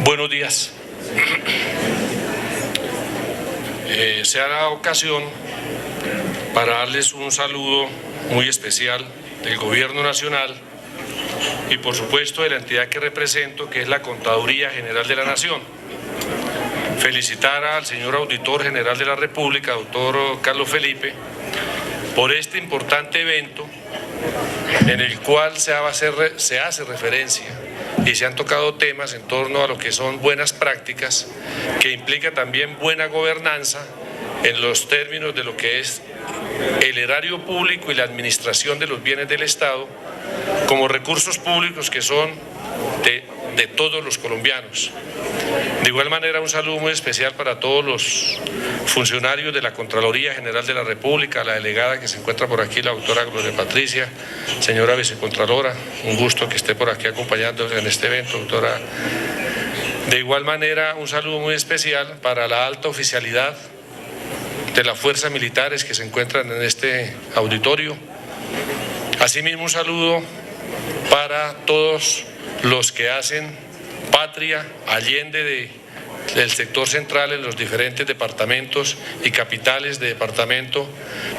Buenos días. Se da ocasión para darles un saludo muy especial del Gobierno Nacional y por supuesto de la entidad que represento, que es la Contaduría General de la Nación. Felicitar al señor Auditor General de la República, doctor Carlos Felipe, por este importante evento en el cual se hace referencia y se han tocado temas en torno a lo que son buenas prácticas, que implica también buena gobernanza en los términos de lo que es el erario público y la administración de los bienes del Estado como recursos públicos que son de todos los colombianos. De igual manera, un saludo muy especial para todos los funcionarios de la Contraloría General de la República, la delegada que se encuentra por aquí, la doctora Gloria Patricia, señora vicecontralora, un gusto que esté por aquí acompañándonos en este evento, doctora. De igual manera, un saludo muy especial para la alta oficialidad de las fuerzas militares que se encuentran en este auditorio. Asimismo, un saludo para todos los que hacen patria allende del sector central en los diferentes departamentos y capitales de departamento.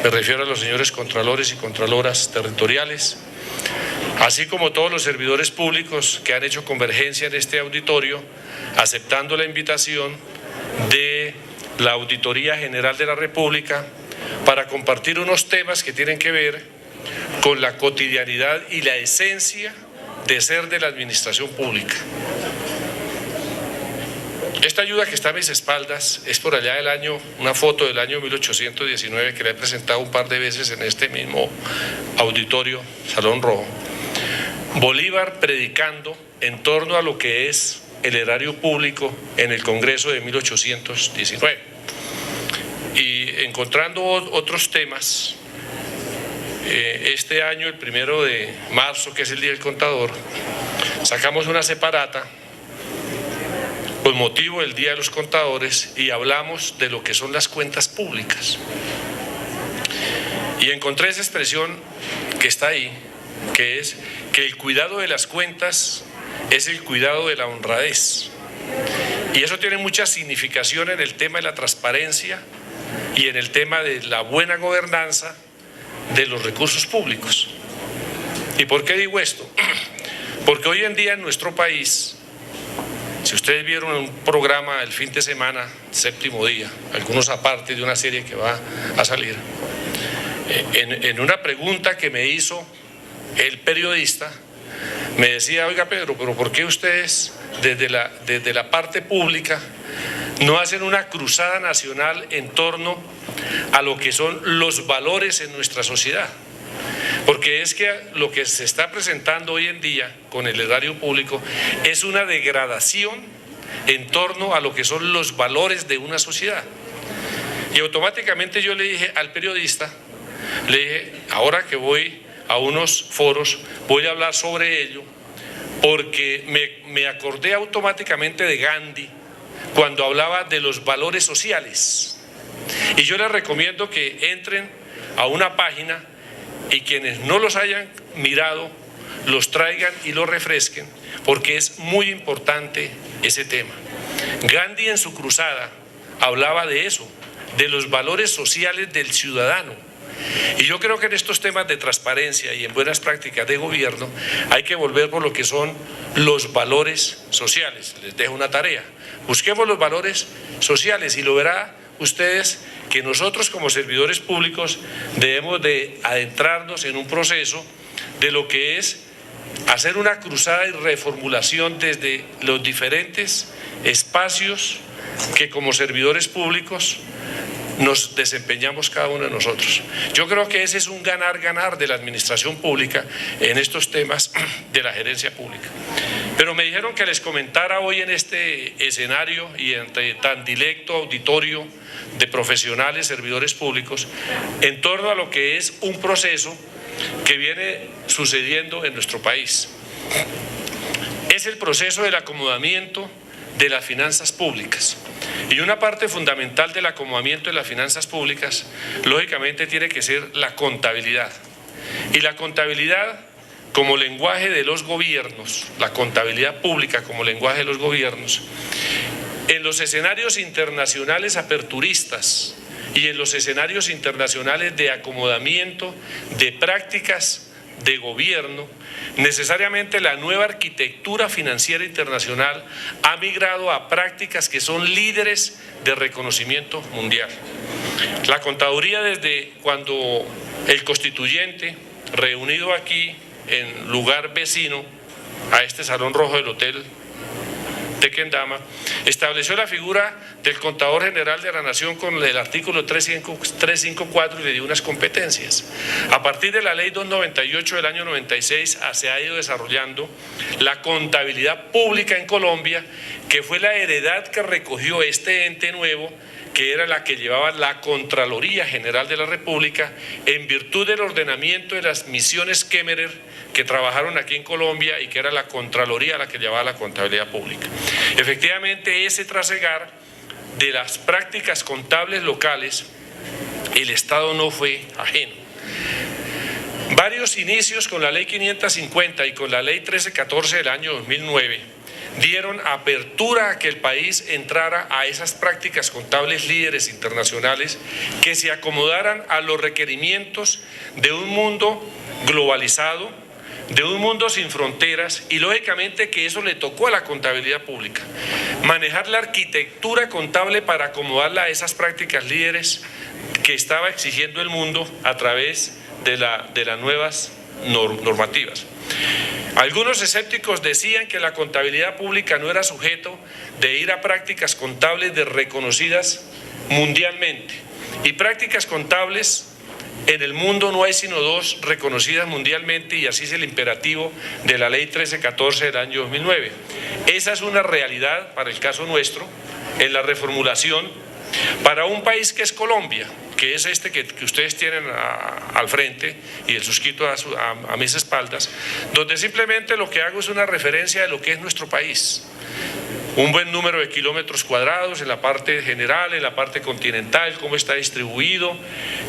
Me refiero a los señores contralores y contraloras territoriales, así como todos los servidores públicos que han hecho convergencia en este auditorio, aceptando la invitación de la Auditoría General de la República para compartir unos temas que tienen que ver con la cotidianidad y la esencia de ser de la administración pública. Esta ayuda que está a mis espaldas es por allá una foto del año 1819 que la he presentado un par de veces en este mismo auditorio, Salón Rojo. Bolívar predicando en torno a lo que es el erario público en el Congreso de 1819. Y encontrando otros temas, este año, el 1 de marzo, que es el Día del Contador, sacamos una separata con motivo del Día de los Contadores y hablamos de lo que son las cuentas públicas. Y encontré esa expresión que está ahí, que es que el cuidado de las cuentas es el cuidado de la honradez. Y eso tiene mucha significación en el tema de la transparencia y en el tema de la buena gobernanza de los recursos públicos. ¿Y por qué digo esto? Porque hoy en día en nuestro país, si ustedes vieron un programa el fin de semana, séptimo día, algunos aparte de una serie que va a salir, en una pregunta que me hizo el periodista, me decía: oiga Pedro, pero ¿por qué ustedes desde la parte pública no hacen una cruzada nacional en torno a lo que son los valores en nuestra sociedad? Porque es que lo que se está presentando hoy en día con el erario público es una degradación en torno a lo que son los valores de una sociedad. Y automáticamente yo le dije al periodista, le dije: ahora que voy a unos foros, voy a hablar sobre ello, porque me acordé automáticamente de Gandhi cuando hablaba de los valores sociales. Y yo les recomiendo que entren a una página y quienes no los hayan mirado, los traigan y los refresquen, porque es muy importante ese tema. Gandhi en su cruzada hablaba de eso, de los valores sociales del ciudadano. Y yo creo que en estos temas de transparencia y en buenas prácticas de gobierno hay que volver por lo que son los valores sociales. Les dejo una tarea: busquemos los valores sociales y lo verá ustedes que nosotros como servidores públicos debemos de adentrarnos en un proceso de lo que es hacer una cruzada y reformulación desde los diferentes espacios que como servidores públicos nos desempeñamos cada uno de nosotros. Yo creo que ese es un ganar-ganar de la administración pública en estos temas de la gerencia pública. Pero me dijeron que les comentara hoy en este escenario y entre tan dilecto auditorio de profesionales, servidores públicos, en torno a lo que es un proceso que viene sucediendo en nuestro país. Es el proceso del acomodamiento de las finanzas públicas. Y una parte fundamental del acomodamiento de las finanzas públicas, lógicamente, tiene que ser la contabilidad. Y la contabilidad como lenguaje de los gobiernos, la contabilidad pública como lenguaje de los gobiernos, en los escenarios internacionales aperturistas y en los escenarios internacionales de acomodamiento de prácticas de gobierno, necesariamente la nueva arquitectura financiera internacional ha migrado a prácticas que son líderes de reconocimiento mundial. La contaduría, desde cuando el constituyente, reunido aquí en lugar vecino a este salón rojo del Hotel Tequendama, estableció la figura del contador general de la Nación con el artículo 354 y le dio unas competencias. A partir de la ley 298 del año 96 se ha ido desarrollando la contabilidad pública en Colombia, que fue la heredad que recogió este ente nuevo, que era la que llevaba la Contraloría General de la República, en virtud del ordenamiento de las misiones Kemmerer que trabajaron aquí en Colombia y que era la Contraloría la que llevaba la contabilidad pública. Efectivamente, ese trasegar de las prácticas contables locales, el Estado no fue ajeno. Varios inicios con la Ley 550 y con la Ley 1314 del año 2009 dieron apertura a que el país entrara a esas prácticas contables líderes internacionales que se acomodaran a los requerimientos de un mundo globalizado, de un mundo sin fronteras, y lógicamente que eso le tocó a la contabilidad pública, manejar la arquitectura contable para acomodarla a esas prácticas líderes que estaba exigiendo el mundo a través de las nuevas normativas. Algunos escépticos decían que la contabilidad pública no era sujeto de ir a prácticas contables reconocidas mundialmente, y prácticas contables en el mundo no hay sino dos reconocidas mundialmente, y así es el imperativo de la Ley 1314 del año 2009. Esa es una realidad para el caso nuestro en la reformulación para un país que es Colombia, que es este que ustedes tienen al frente y el suscrito a mis espaldas, donde simplemente lo que hago es una referencia de lo que es nuestro país. Un buen número de kilómetros cuadrados en la parte general, en la parte continental, cómo está distribuido,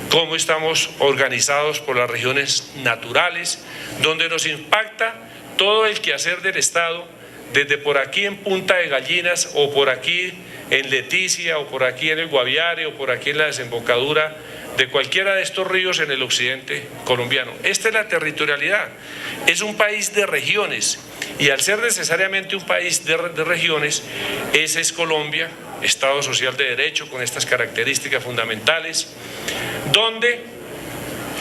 cómo estamos organizados por las regiones naturales, donde nos impacta todo el quehacer del Estado, desde por aquí en Punta de Gallinas, o por aquí en Leticia, o por aquí en el Guaviare, o por aquí en la desembocadura de cualquiera de estos ríos en el occidente colombiano. Esta es la territorialidad. Es un país de regiones, y al ser necesariamente un país de regiones, ese es Colombia, Estado social de derecho con estas características fundamentales, donde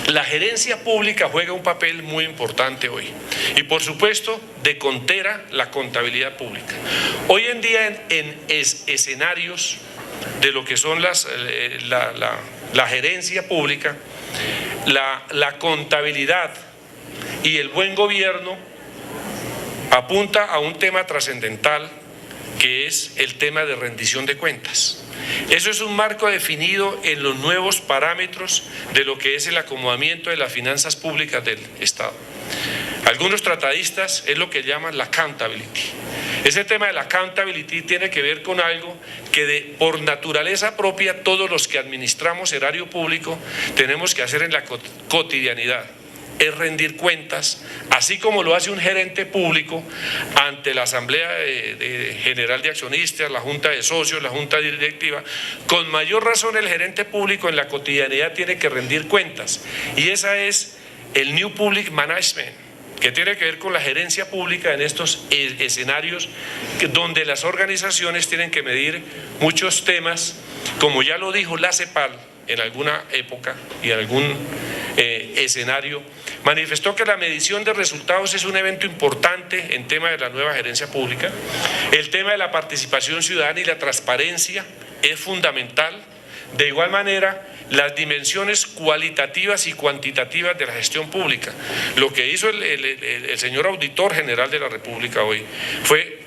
la gerencia pública juega un papel muy importante hoy, y por supuesto de contera la contabilidad pública. Hoy en día en escenarios de lo que son la gerencia pública, la contabilidad y el buen gobierno apunta a un tema trascendental, que es el tema de rendición de cuentas. Eso es un marco definido en los nuevos parámetros de lo que es el acomodamiento de las finanzas públicas del Estado. Algunos tratadistas es lo que llaman la accountability. Ese tema de la accountability tiene que ver con algo que por naturaleza propia todos los que administramos erario público tenemos que hacer en la cotidianidad. Es rendir cuentas, así como lo hace un gerente público ante la Asamblea General de Accionistas, la Junta de Socios, la Junta Directiva. Con mayor razón el gerente público en la cotidianidad tiene que rendir cuentas, y esa es el New Public Management, que tiene que ver con la gerencia pública en estos escenarios donde las organizaciones tienen que medir muchos temas, como ya lo dijo la CEPAL en alguna época y en algún escenario. Manifestó que la medición de resultados es un evento importante en tema de la nueva gerencia pública. El tema de la participación ciudadana y la transparencia es fundamental. De igual manera, las dimensiones cualitativas y cuantitativas de la gestión pública. Lo que hizo el señor Auditor General de la República hoy fue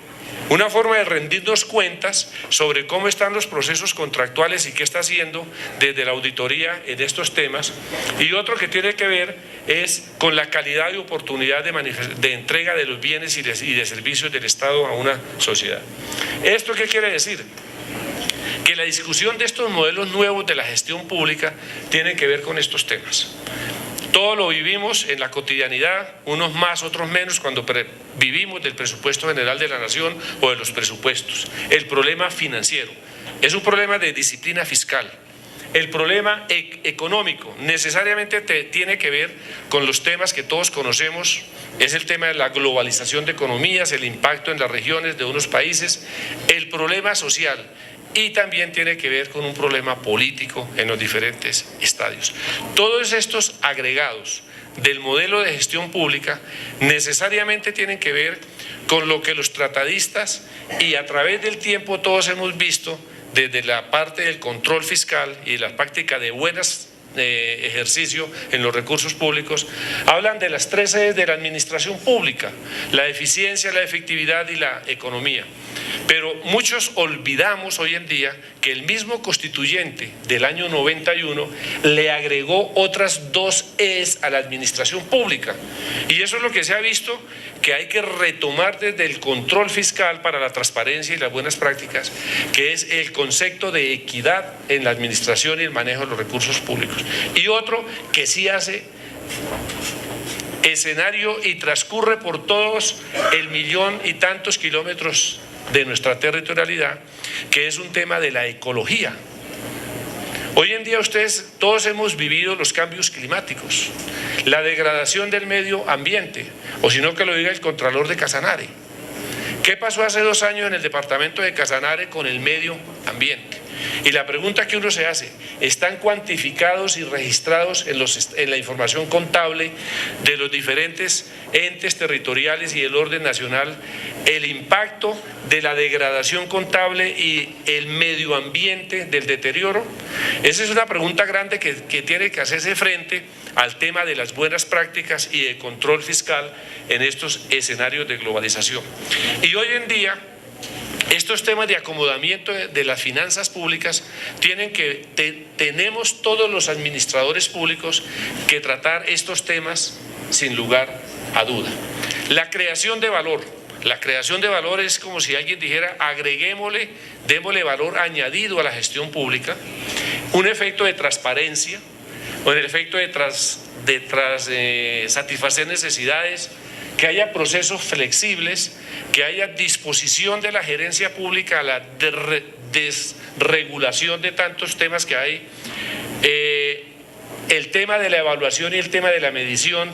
una forma de rendirnos cuentas sobre cómo están los procesos contractuales y qué está haciendo desde la auditoría en estos temas, y otro que tiene que ver es con la calidad y oportunidad de entrega de los bienes y de servicios del Estado a una sociedad. ¿Esto qué quiere decir? Que la discusión de estos modelos nuevos de la gestión pública tiene que ver con estos temas. Todo lo vivimos en la cotidianidad, unos más, otros menos, cuando vivimos del presupuesto general de la nación o de los presupuestos. El problema financiero es un problema de disciplina fiscal. El problema económico necesariamente tiene que ver con los temas que todos conocemos, es el tema de la globalización de economías, el impacto en las regiones de unos países, el problema social y también tiene que ver con un problema político en los diferentes estadios. Todos estos agregados del modelo de gestión pública necesariamente tienen que ver con lo que los tratadistas y a través del tiempo todos hemos visto desde la parte del control fiscal y la práctica de buenas ejercicio en los recursos públicos, hablan de las 3 E's de la administración pública: la eficiencia, la efectividad y la economía. Pero muchos olvidamos hoy en día que el mismo constituyente del año 91 le agregó otras 2 E's a la administración pública. Y eso es lo que se ha visto que hay que retomar desde el control fiscal para la transparencia y las buenas prácticas, que es el concepto de equidad en la administración y el manejo de los recursos públicos. Y otro que sí hace escenario y transcurre por todos el 1.000.000 y tantos kilómetros de nuestra territorialidad, que es un tema de la ecología. Hoy en día todos hemos vivido los cambios climáticos, la degradación del medio ambiente, o si no que lo diga el Contralor de Casanare. ¿Qué pasó hace 2 años en el departamento de Casanare con el medio ambiente? Y la pregunta que uno se hace, ¿están cuantificados y registrados en la información contable de los diferentes entes territoriales y el orden nacional el impacto de la degradación contable y el medio ambiente del deterioro? Esa es una pregunta grande que tiene que hacerse frente al tema de las buenas prácticas y de control fiscal en estos escenarios de globalización. Y hoy en día, estos temas de acomodamiento de las finanzas públicas tenemos todos los administradores públicos que tratar estos temas sin lugar a duda. La creación de valor. La creación de valor es como si alguien dijera, agreguémosle, démosle valor añadido a la gestión pública, un efecto de transparencia, o el efecto de satisfacer necesidades, que haya procesos flexibles, que haya disposición de la gerencia pública a la desregulación de tantos temas que hay, el tema de la evaluación y el tema de la medición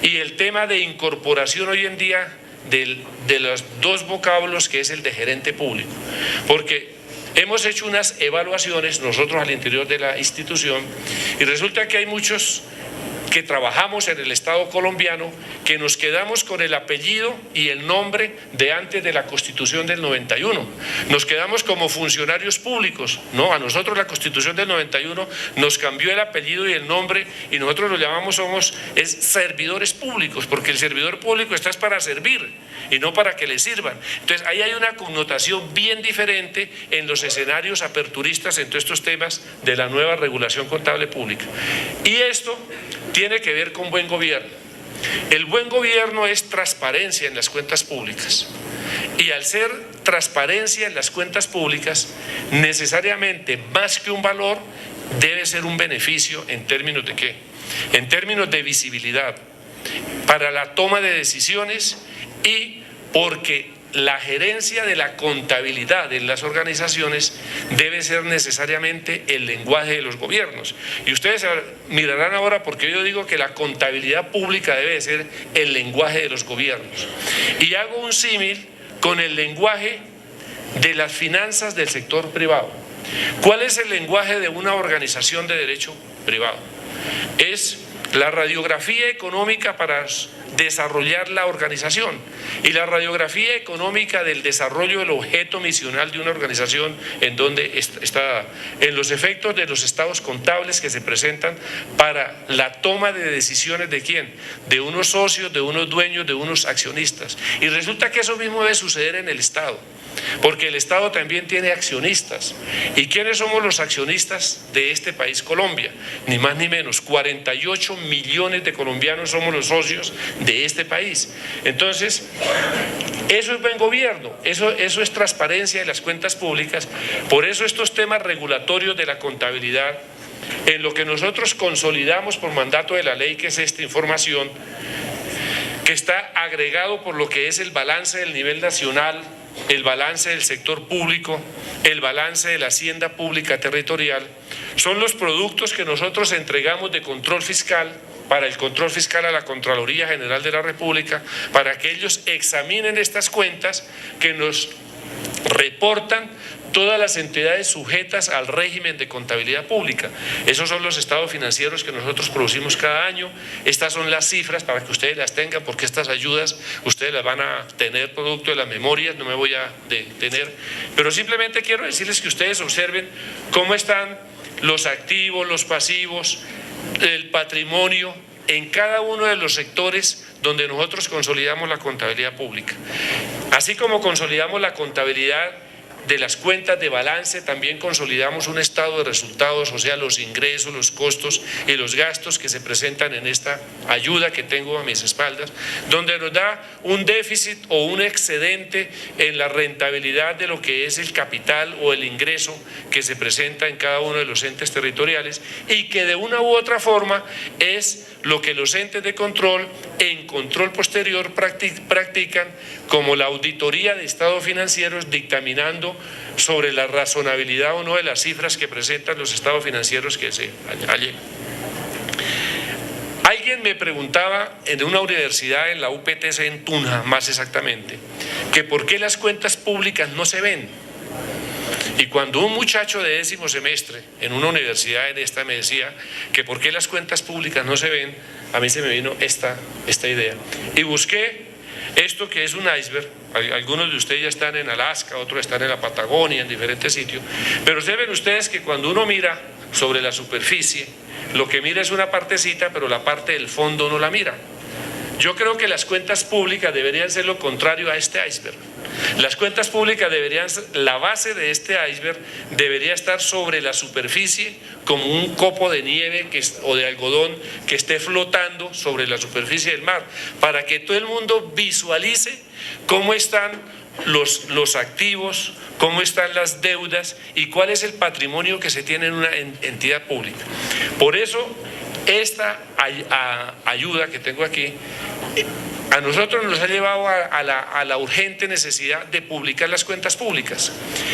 y el tema de incorporación hoy en día de los 2 vocablos que es el de gerente público, porque hemos hecho unas evaluaciones nosotros al interior de la institución y resulta que hay muchos que trabajamos en el Estado colombiano que nos quedamos con el apellido y el nombre de antes de la Constitución del 91. Nos quedamos como funcionarios públicos. No, a nosotros la Constitución del 91 nos cambió el apellido y el nombre y nosotros lo llamamos es servidores públicos, porque el servidor público está para servir y no para que le sirvan. Entonces ahí hay una connotación bien diferente en los escenarios aperturistas en todos estos temas de la nueva regulación contable pública. Y esto tiene que ver con buen gobierno. El buen gobierno es transparencia en las cuentas públicas. Y al ser transparencia en las cuentas públicas, necesariamente más que un valor, debe ser un beneficio en términos de ¿qué? En términos de visibilidad para la toma de decisiones y porque la gerencia de la contabilidad en las organizaciones debe ser necesariamente el lenguaje de los gobiernos. Y ustedes mirarán ahora porque yo digo que la contabilidad pública debe ser el lenguaje de los gobiernos. Y hago un símil con el lenguaje de las finanzas del sector privado. ¿Cuál es el lenguaje de una organización de derecho privado? Es la radiografía económica para desarrollar la organización y la radiografía económica del desarrollo del objeto misional de una organización en donde está, en los efectos de los estados contables que se presentan para la toma de decisiones de quién, de unos socios, de unos dueños, de unos accionistas. Y resulta que eso mismo debe suceder en el Estado, porque el Estado también tiene accionistas. ¿Y quiénes somos los accionistas de este país, Colombia? Ni más ni menos, 48 millones de colombianos somos los socios de este país. Entonces, eso es buen gobierno, eso es transparencia en las cuentas públicas. Por eso estos temas regulatorios de la contabilidad en lo que nosotros consolidamos por mandato de la ley, que es esta información, que está agregado por lo que es el balance del nivel nacional, el balance del sector público, el balance de la hacienda pública territorial, son los productos que nosotros entregamos de control fiscal, para el control fiscal a la Contraloría General de la República, para que ellos examinen estas cuentas que nos reportan todas las entidades sujetas al régimen de contabilidad pública. Esos son los estados financieros que nosotros producimos cada año. Estas son las cifras para que ustedes las tengan, porque estas ayudas ustedes las van a tener producto de las memorias, no me voy a detener, pero simplemente quiero decirles que ustedes observen cómo están los activos, los pasivos, el patrimonio en cada uno de los sectores donde nosotros consolidamos la contabilidad pública. Así como consolidamos la contabilidad de las cuentas de balance, también consolidamos un estado de resultados, o sea, los ingresos, los costos y los gastos que se presentan en esta ayuda que tengo a mis espaldas, donde nos da un déficit o un excedente en la rentabilidad de lo que es el capital o el ingreso que se presenta en cada uno de los entes territoriales, y que de una u otra forma es lo que los entes de control en control posterior practican, como la auditoría de estados financieros, dictaminando sobre la razonabilidad o no de las cifras que presentan los estados financieros que se hallen. Alguien me preguntaba en una universidad, en la UPTC en Tunja más exactamente, que por qué las cuentas públicas no se ven. Y cuando un muchacho de 10º semestre en una universidad en esta me decía que por qué las cuentas públicas no se ven, a mí se me vino esta idea. Y busqué esto que es un iceberg. Algunos de ustedes ya están en Alaska, otros están en la Patagonia, en diferentes sitios. Pero saben ustedes que cuando uno mira sobre la superficie, lo que mira es una partecita, pero la parte del fondo no la mira. Yo creo que las cuentas públicas deberían ser lo contrario a este iceberg. Las cuentas públicas deberían ser, la base de este iceberg debería estar sobre la superficie como un copo de nieve o de algodón que esté flotando sobre la superficie del mar, para que todo el mundo visualice cómo están los activos, cómo están las deudas y cuál es el patrimonio que se tiene en una entidad pública. Por eso, esta ayuda que tengo aquí a nosotros nos ha llevado a la urgente necesidad de publicar las cuentas públicas.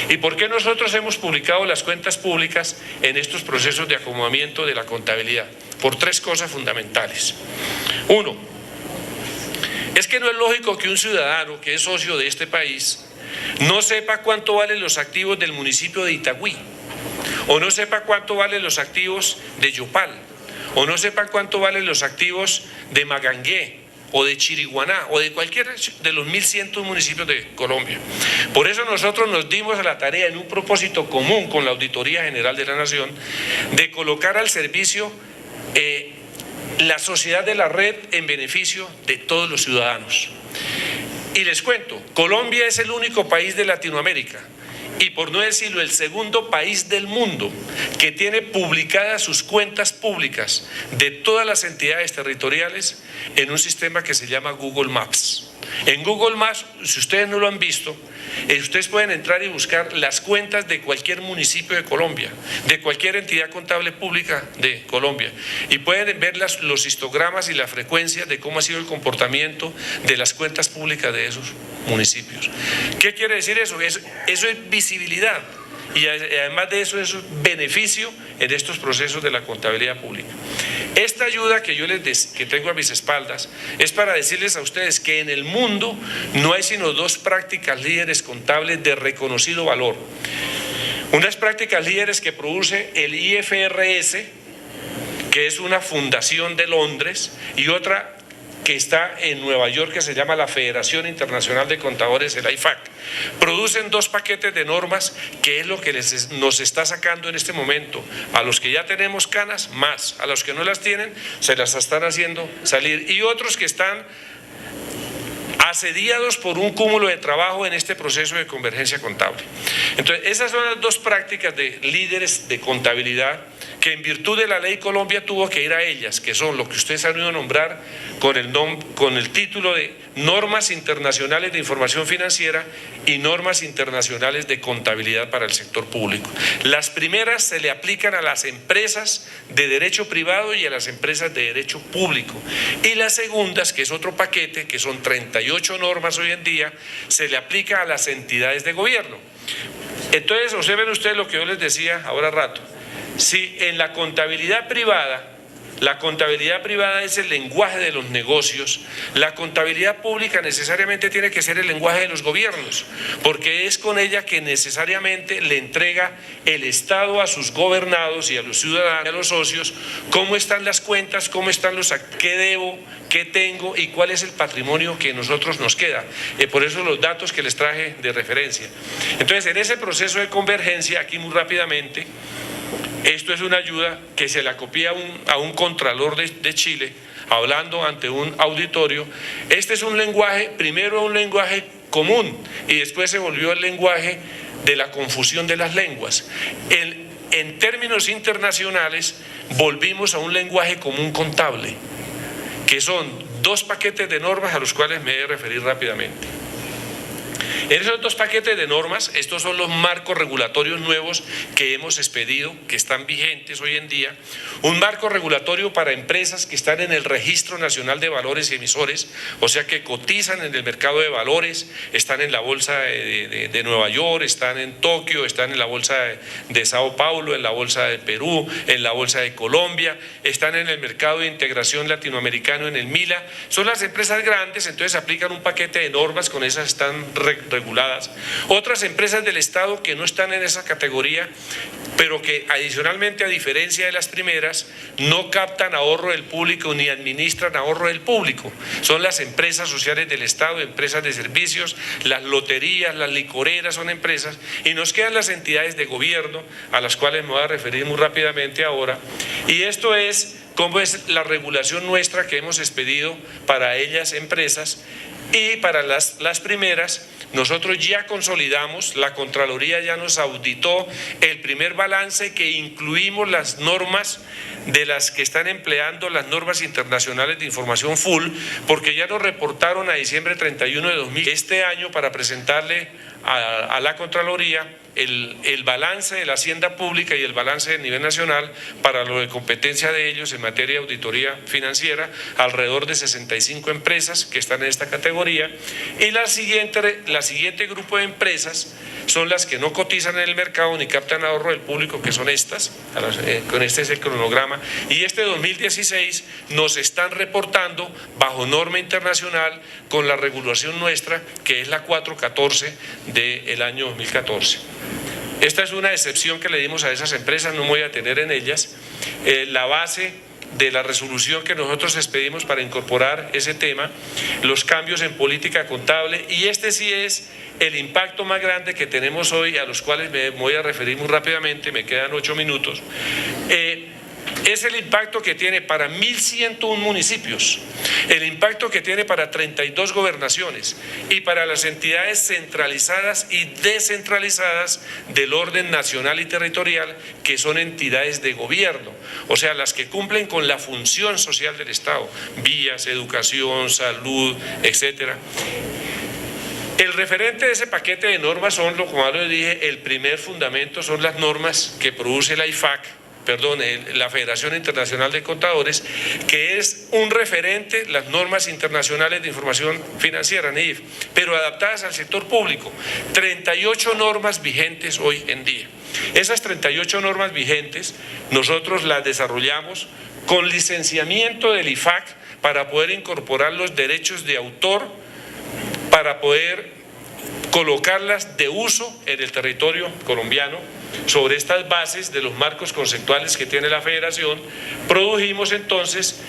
¿Y por qué nosotros hemos publicado las cuentas públicas en estos procesos de acomodamiento de la contabilidad? Por tres cosas fundamentales. Uno, es que no es lógico que un ciudadano que es socio de este país no sepa cuánto valen los activos del municipio de Itagüí, o no sepa cuánto valen los activos de Yopal, o no sepan cuánto valen los activos de Magangué, o de Chiriguaná, o de cualquiera de los 1.100 municipios de Colombia. Por eso nosotros nos dimos a la tarea, en un propósito común con la Auditoría General de la Nación, de colocar al servicio la sociedad de la red en beneficio de todos los ciudadanos. Y les cuento, Colombia es el único país de Latinoamérica, y por no decirlo el segundo país del mundo, que tiene publicadas sus cuentas públicas de todas las entidades territoriales en un sistema que se llama Google Maps. En Google Maps, si ustedes no lo han visto, ustedes pueden entrar y buscar las cuentas de cualquier municipio de Colombia, de cualquier entidad contable pública de Colombia, y pueden ver los histogramas y la frecuencia de cómo ha sido el comportamiento de las cuentas públicas de esos municipios. ¿Qué quiere decir eso? Eso es visibilidad, y además de eso es beneficio en estos procesos de la contabilidad pública. Esta ayuda que yo que tengo a mis espaldas es para decirles a ustedes que en el mundo no hay sino dos prácticas líderes contables de reconocido valor. Unas prácticas líderes que produce el IFRS, que es una fundación de Londres, y otra que está en Nueva York, que se llama la Federación Internacional de Contadores, el IFAC. Producen dos paquetes de normas, que es lo que nos está sacando en este momento a los que ya tenemos canas, más a los que no las tienen, se las están haciendo salir, y otros que están asediados por un cúmulo de trabajo en este proceso de convergencia contable. Entonces, esas son las dos prácticas de líderes de contabilidad que en virtud de la ley Colombia tuvo que ir a ellas, que son lo que ustedes han ido a nombrar con el título de Normas Internacionales de Información Financiera y Normas Internacionales de Contabilidad para el Sector Público. Las primeras se le aplican a las empresas de derecho privado y a las empresas de derecho público. Y las segundas, que es otro paquete, que son 38 normas hoy en día, se le aplica a las entidades de gobierno. Entonces, observen ustedes lo que yo les decía ahora rato. Si en la contabilidad privada es el lenguaje de los negocios, la contabilidad pública necesariamente tiene que ser el lenguaje de los gobiernos, porque es con ella que necesariamente le entrega el Estado a sus gobernados y a los ciudadanos, a los socios, cómo están las cuentas, cómo están qué debo, qué tengo y cuál es el patrimonio que a nosotros nos queda. Por eso los datos que les traje de referencia. Entonces, en ese proceso de convergencia, aquí muy rápidamente, esto es una ayuda que se la copia a un contralor de Chile, hablando ante un auditorio. Este es un lenguaje, primero un lenguaje común y después se volvió el lenguaje de la confusión de las lenguas. En términos internacionales, volvimos a un lenguaje común contable, que son 2 paquetes de normas a los cuales me he de referir rápidamente. En esos 2 paquetes de normas, estos son los marcos regulatorios nuevos que hemos expedido, que están vigentes hoy en día. Un marco regulatorio para empresas que están en el Registro Nacional de Valores y Emisores, o sea que cotizan en el mercado de valores, están en la bolsa de Nueva York, están en Tokio, están en la bolsa de Sao Paulo, en la bolsa de Perú, en la bolsa de Colombia, están en el mercado de integración latinoamericano, en el MILA. Son las empresas grandes, entonces aplican un paquete de normas, con esas están reguladas. Otras empresas del Estado que no están en esa categoría, pero que adicionalmente, a diferencia de las primeras, no captan ahorro del público ni administran ahorro del público. Son las empresas sociales del Estado, empresas de servicios, las loterías, las licoreras son empresas, y nos quedan las entidades de gobierno, a las cuales me voy a referir muy rápidamente ahora. Y esto es cómo es la regulación nuestra que hemos expedido para ellas empresas. Y para las primeras, nosotros ya consolidamos, la Contraloría ya nos auditó el primer balance, que incluimos las normas de las que están empleando las normas internacionales de información full, porque ya nos reportaron a diciembre 31 de 2000 este año para presentarle a la Contraloría el balance de la hacienda pública y el balance del nivel nacional para lo de competencia de ellos en materia de auditoría financiera, alrededor de 65 empresas que están en esta categoría, y la siguiente grupo de empresas son las que no cotizan en el mercado ni captan ahorro del público, que son estas, con este es el cronograma, y este 2016 nos están reportando bajo norma internacional con la regulación nuestra, que es la 414 del año 2014. Esta es una excepción que le dimos a esas empresas, no me voy a detener en ellas. La base de la resolución que nosotros expedimos para incorporar ese tema, los cambios en política contable, y este sí es el impacto más grande que tenemos hoy, a los cuales me voy a referir muy rápidamente, me quedan 8 minutos. Es el impacto que tiene para 1.101 municipios, el impacto que tiene para 32 gobernaciones y para las entidades centralizadas y descentralizadas del orden nacional y territorial, que son entidades de gobierno, o sea, las que cumplen con la función social del Estado, vías, educación, salud, etcétera. El referente de ese paquete de normas son, como les dije, el primer fundamento son las normas que produce la la Federación Internacional de Contadores, que es un referente, las normas internacionales de información financiera, NIF, pero adaptadas al sector público. 38 normas vigentes hoy en día. Esas 38 normas vigentes nosotros las desarrollamos con licenciamiento del IFAC para poder incorporar los derechos de autor, para poder colocarlas de uso en el territorio colombiano. Sobre estas bases de los marcos conceptuales que tiene la Federación, produjimos entonces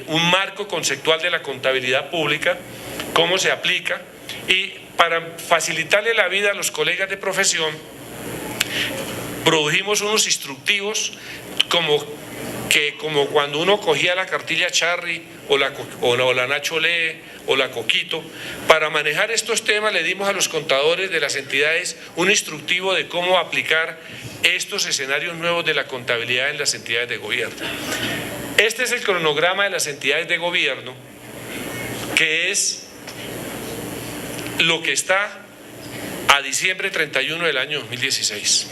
un marco conceptual de la contabilidad pública, cómo se aplica, y para facilitarle la vida a los colegas de profesión, produjimos unos instructivos que como cuando uno cogía la cartilla Charry o la Nacho Lee o la Coquito, para manejar estos temas le dimos a los contadores de las entidades un instructivo de cómo aplicar estos escenarios nuevos de la contabilidad en las entidades de gobierno. Este es el cronograma de las entidades de gobierno, que es lo que está a diciembre 31 del año 2016.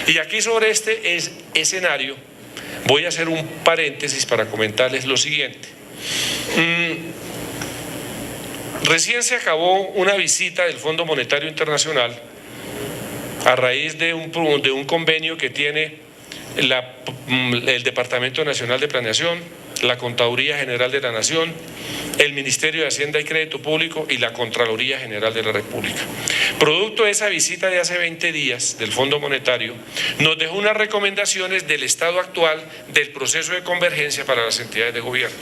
Y aquí sobre este escenario voy a hacer un paréntesis para comentarles lo siguiente. Recién se acabó una visita del Fondo Monetario Internacional a raíz de un convenio que tiene el Departamento Nacional de Planeación, la Contaduría General de la Nación, el Ministerio de Hacienda y Crédito Público y la Contraloría General de la República. Producto de esa visita de hace 20 días del Fondo Monetario, nos dejó unas recomendaciones del estado actual del proceso de convergencia para las entidades de gobierno.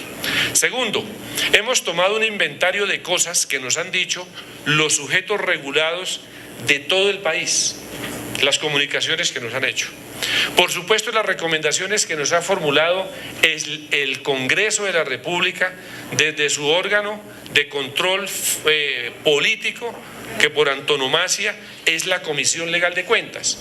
Segundo, hemos tomado un inventario de cosas que nos han dicho los sujetos regulados de todo el país, las comunicaciones que nos han hecho. Por supuesto, las recomendaciones que nos ha formulado el Congreso de la República desde su órgano de control político, que por antonomasia es la Comisión Legal de Cuentas.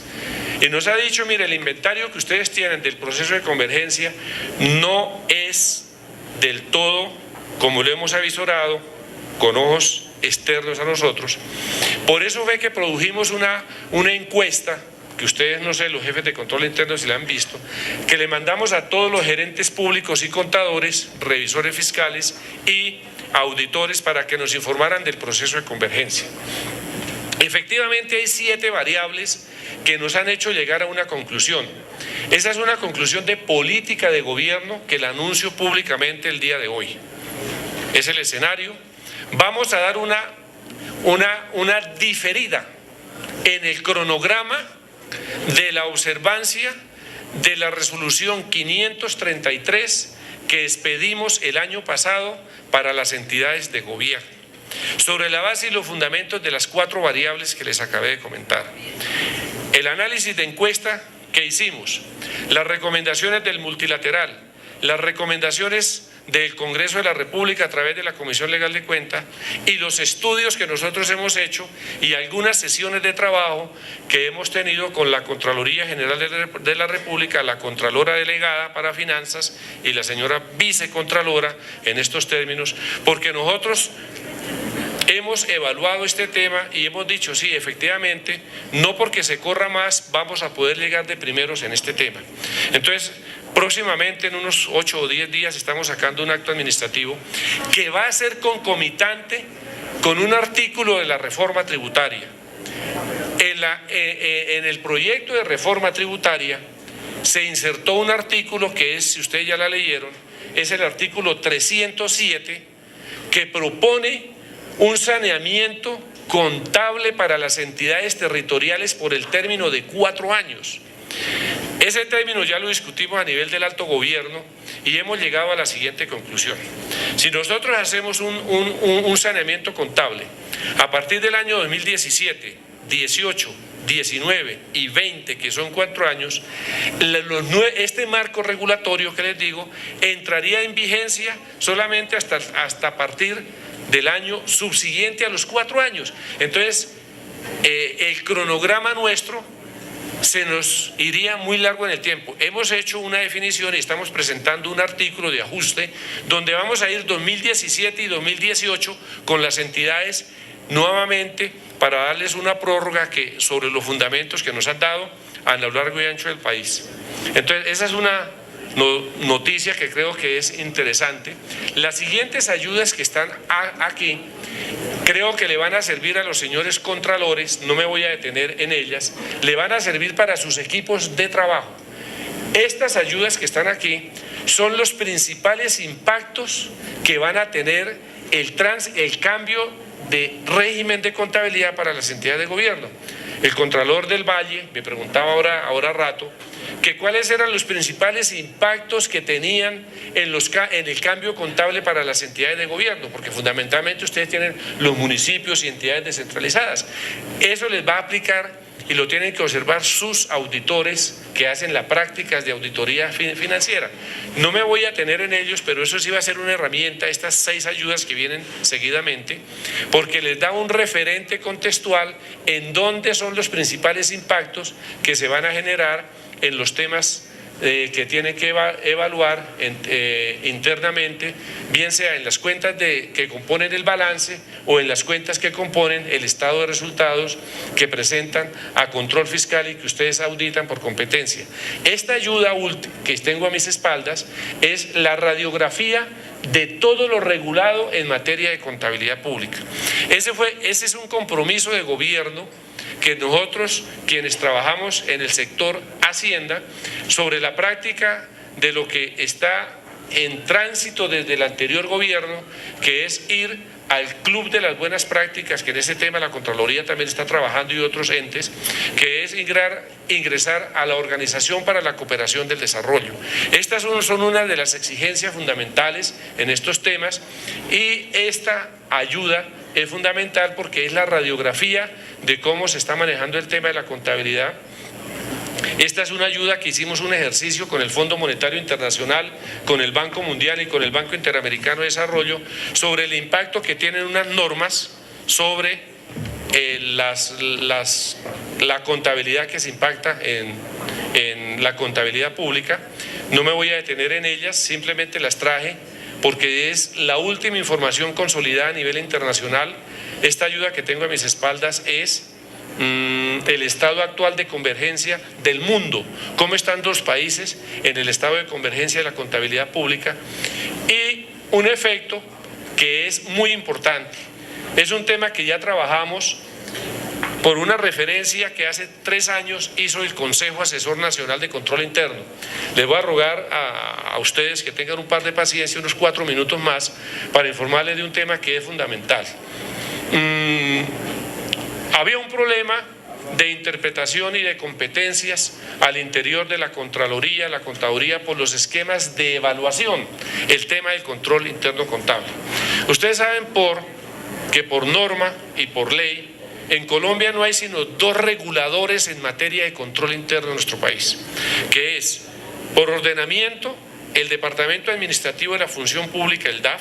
Y nos ha dicho, mire, el inventario que ustedes tienen del proceso de convergencia no es del todo como lo hemos avisorado con ojos externos a nosotros. Por eso ve que produjimos una encuesta que ustedes, no sé, los jefes de control interno si la han visto, que le mandamos a todos los gerentes públicos y contadores, revisores fiscales y auditores para que nos informaran del proceso de convergencia. Efectivamente hay 7 variables que nos han hecho llegar a una conclusión. Esa es una conclusión de política de gobierno que la anuncio públicamente el día de hoy. Es el escenario. Vamos a dar una diferida en el cronograma de la observancia de la resolución 533 que expedimos el año pasado para las entidades de gobierno, sobre la base y los fundamentos de las 4 variables que les acabé de comentar. El análisis de encuesta que hicimos, las recomendaciones del multilateral, las recomendaciones del Congreso de la República a través de la Comisión Legal de Cuentas y los estudios que nosotros hemos hecho y algunas sesiones de trabajo que hemos tenido con la Contraloría General de la República, la Contralora Delegada para Finanzas y la señora Vicecontralora en estos términos, porque nosotros hemos evaluado este tema y hemos dicho, sí, efectivamente, no porque se corra más vamos a poder llegar de primeros en este tema. Entonces, próximamente, en unos 8 o 10 días, estamos sacando un acto administrativo que va a ser concomitante con un artículo de la reforma tributaria. En el proyecto de reforma tributaria se insertó un artículo que es, si ustedes ya la leyeron, es el artículo 307, que propone un saneamiento contable para las entidades territoriales por el término de 4 años. Ese término ya lo discutimos a nivel del alto gobierno y hemos llegado a la siguiente conclusión. Si nosotros hacemos un saneamiento contable a partir del año 2017, 18, 19 y 20, que son 4 años, este marco regulatorio que les digo entraría en vigencia solamente hasta a partir del año subsiguiente a los 4 años. Entonces, el cronograma nuestro se nos iría muy largo en el tiempo. Hemos hecho una definición y estamos presentando un artículo de ajuste donde vamos a ir 2017 y 2018 con las entidades nuevamente para darles una prórroga sobre los fundamentos que nos han dado a lo largo y ancho del país. Entonces, esa es una noticia que creo que es interesante. Las siguientes ayudas que están aquí creo que le van a servir a los señores contralores, no me voy a detener en ellas, le van a servir para sus equipos de trabajo. Estas ayudas que están aquí son los principales impactos que van a tener el cambio de régimen de contabilidad para las entidades de gobierno. El Contralor del Valle me preguntaba ahora rato que cuáles eran los principales impactos que tenían en el cambio contable para las entidades de gobierno, porque fundamentalmente ustedes tienen los municipios y entidades descentralizadas. Eso les va a aplicar y lo tienen que observar sus auditores que hacen las prácticas de auditoría financiera. No me voy a tener en ellos, pero eso sí va a ser una herramienta, estas 6 ayudas que vienen seguidamente, porque les da un referente contextual en dónde son los principales impactos que se van a generar en los temas que tienen que evaluar internamente, bien sea en las cuentas que componen el balance o en las cuentas que componen el estado de resultados que presentan a control fiscal y que ustedes auditan por competencia. Esta ayuda que tengo a mis espaldas es la radiografía de todo lo regulado en materia de contabilidad pública. Ese es un compromiso de gobierno que nosotros, quienes trabajamos en el sector Hacienda, sobre la práctica de lo que está en tránsito desde el anterior gobierno, que es ir al club de las buenas prácticas, que en ese tema la Contraloría también está trabajando y otros entes, que es ingresar a la Organización para la Cooperación del Desarrollo. Estas son una de las exigencias fundamentales en estos temas, y esta ayuda es fundamental porque es la radiografía de cómo se está manejando el tema de la contabilidad. Esta es una ayuda que hicimos un ejercicio con el Fondo Monetario Internacional, con el Banco Mundial y con el Banco Interamericano de Desarrollo sobre el impacto que tienen unas normas sobre la contabilidad que se impacta en la contabilidad pública. No me voy a detener en ellas, simplemente las traje porque es la última información consolidada a nivel internacional. Esta ayuda que tengo a mis espaldas es el estado actual de convergencia del mundo, cómo están los países en el estado de convergencia de la contabilidad pública, y un efecto que es muy importante. Es un tema que ya trabajamos por una referencia que hace 3 años hizo el Consejo Asesor Nacional de Control Interno. Les voy a rogar a ustedes que tengan un par de paciencia, unos 4 minutos más, para informarles de un tema que es fundamental. Había un problema de interpretación y de competencias al interior de la Contraloría, la Contaduría, por los esquemas de evaluación, el tema del control interno contable. Ustedes saben que por norma y por ley, en Colombia no hay sino 2 reguladores en materia de control interno en nuestro país, que es, por ordenamiento, el Departamento Administrativo de la Función Pública, el DAF,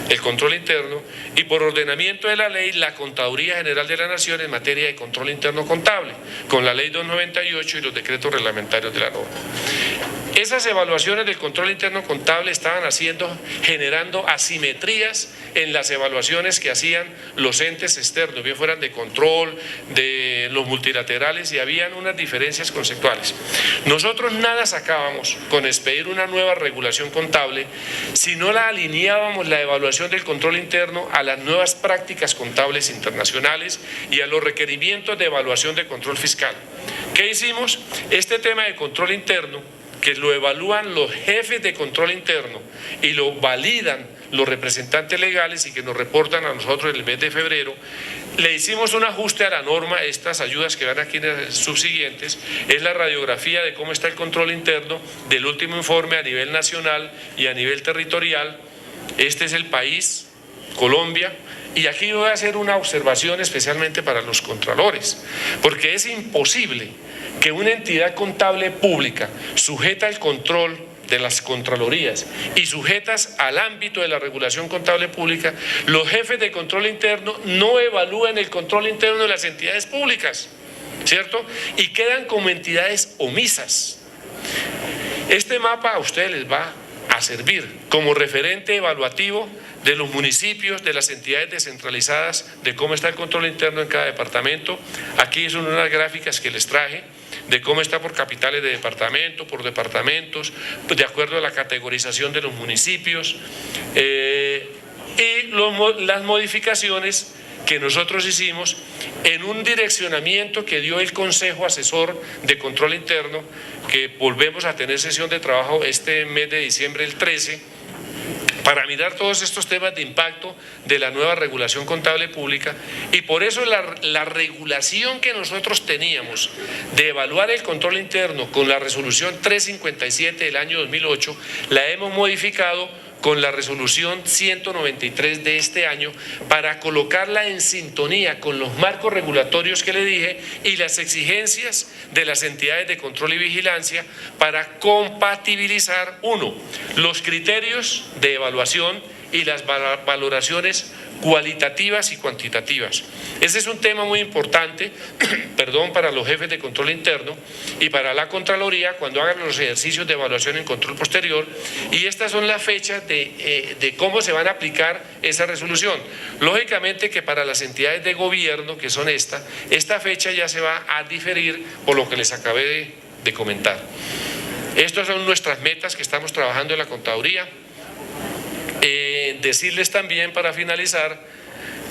el control interno, y por ordenamiento de la ley, la Contaduría General de la Nación en materia de control interno contable, con la ley 298 y los decretos reglamentarios de la norma. Esas evaluaciones del control interno contable estaban generando asimetrías en las evaluaciones que hacían los entes externos, bien fueran de control, de los multilaterales, y habían unas diferencias conceptuales. Nosotros nada sacábamos con expedir una nueva regulación contable si no la alineábamos la evaluación del control interno a las nuevas prácticas contables internacionales y a los requerimientos de evaluación de control fiscal. ¿Qué hicimos? Este tema de control interno, que lo evalúan los jefes de control interno y lo validan los representantes legales y que nos reportan a nosotros en el mes de febrero, le hicimos un ajuste a la norma. Estas ayudas que van aquí en las subsiguientes es la radiografía de cómo está el control interno del último informe a nivel nacional y a nivel territorial. Este es el país, Colombia, y aquí voy a hacer una observación especialmente para los contralores, porque es imposible que una entidad contable pública sujeta al control de las contralorías y sujetas al ámbito de la regulación contable pública, los jefes de control interno no evalúan el control interno de las entidades públicas, ¿cierto? Y quedan como entidades omisas. Este mapa a ustedes les va a servir como referente evaluativo de los municipios, de las entidades descentralizadas, de cómo está el control interno en cada departamento. Aquí son unas gráficas que les traje de cómo está por capitales de departamento, por departamentos, de acuerdo a la categorización de los municipios, y las modificaciones que nosotros hicimos en un direccionamiento que dio el Consejo Asesor de Control Interno, que volvemos a tener sesión de trabajo este mes de diciembre, el 13, para mirar todos estos temas de impacto de la nueva regulación contable pública. Y por eso la regulación que nosotros teníamos de evaluar el control interno con la resolución 357 del año 2008, la hemos modificado con la resolución 193 de este año para colocarla en sintonía con los marcos regulatorios que le dije y las exigencias de las entidades de control y vigilancia para compatibilizar, uno, los criterios de evaluación y las valoraciones cualitativas y cuantitativas. Ese es un tema muy importante, para los jefes de control interno y para la Contraloría cuando hagan los ejercicios de evaluación en control posterior, y estas son las fechas de cómo se van a aplicar esa resolución. Lógicamente que para las entidades de gobierno, que son esta fecha ya se va a diferir por lo que les acabé de comentar. Estas son nuestras metas que estamos trabajando en la Contaduría. Decirles también para finalizar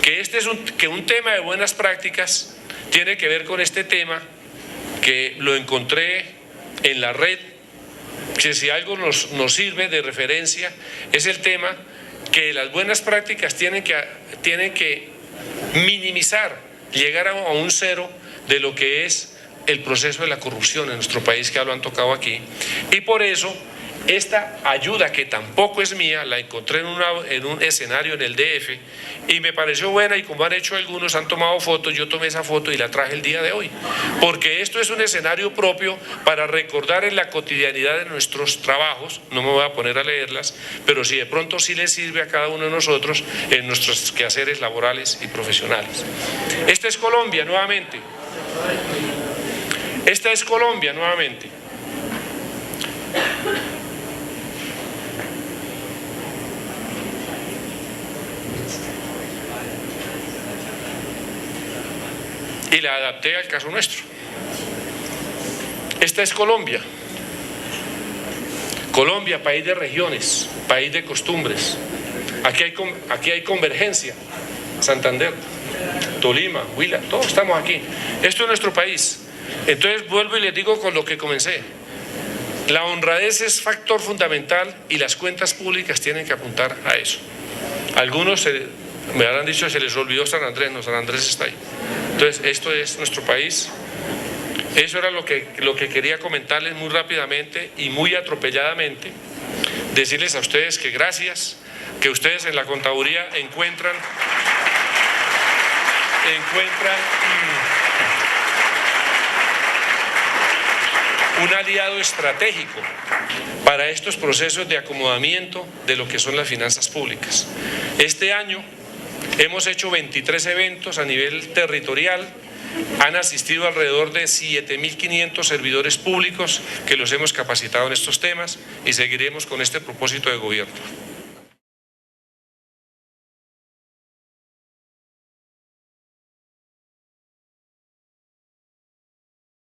que un tema de buenas prácticas tiene que ver con este tema, que lo encontré en la red, que si algo nos sirve de referencia es el tema que las buenas prácticas tienen que minimizar, llegar a un cero de lo que es el proceso de la corrupción en nuestro país, que ya lo han tocado aquí, y por eso esta ayuda, que tampoco es mía, la encontré en un escenario en el DF y me pareció buena, y como han hecho algunos, han tomado fotos, yo tomé esa foto y la traje el día de hoy, porque esto es un escenario propio para recordar en la cotidianidad de nuestros trabajos. No me voy a poner a leerlas, pero si de pronto sí les sirve a cada uno de nosotros en nuestros quehaceres laborales y profesionales. Esta es Colombia nuevamente. Esta es Colombia nuevamente. Y la adapté al caso nuestro. Esta es Colombia. Colombia, país de regiones, país de costumbres. Aquí hay convergencia. Santander, Tolima, Huila, todos estamos aquí. Esto es nuestro país. Entonces vuelvo y les digo con lo que comencé. La honradez es factor fundamental y las cuentas públicas tienen que apuntar a eso. Algunos me habrán dicho que se les olvidó San Andrés. No, San Andrés está ahí. Entonces, esto es nuestro país. Eso era lo que quería comentarles muy rápidamente y muy atropelladamente. Decirles a ustedes que gracias, que ustedes en la Contaduría encuentran un aliado estratégico para estos procesos de acomodamiento de lo que son las finanzas públicas. Este año hemos hecho 23 eventos a nivel territorial, han asistido alrededor de 7.500 servidores públicos que los hemos capacitado en estos temas y seguiremos con este propósito de gobierno.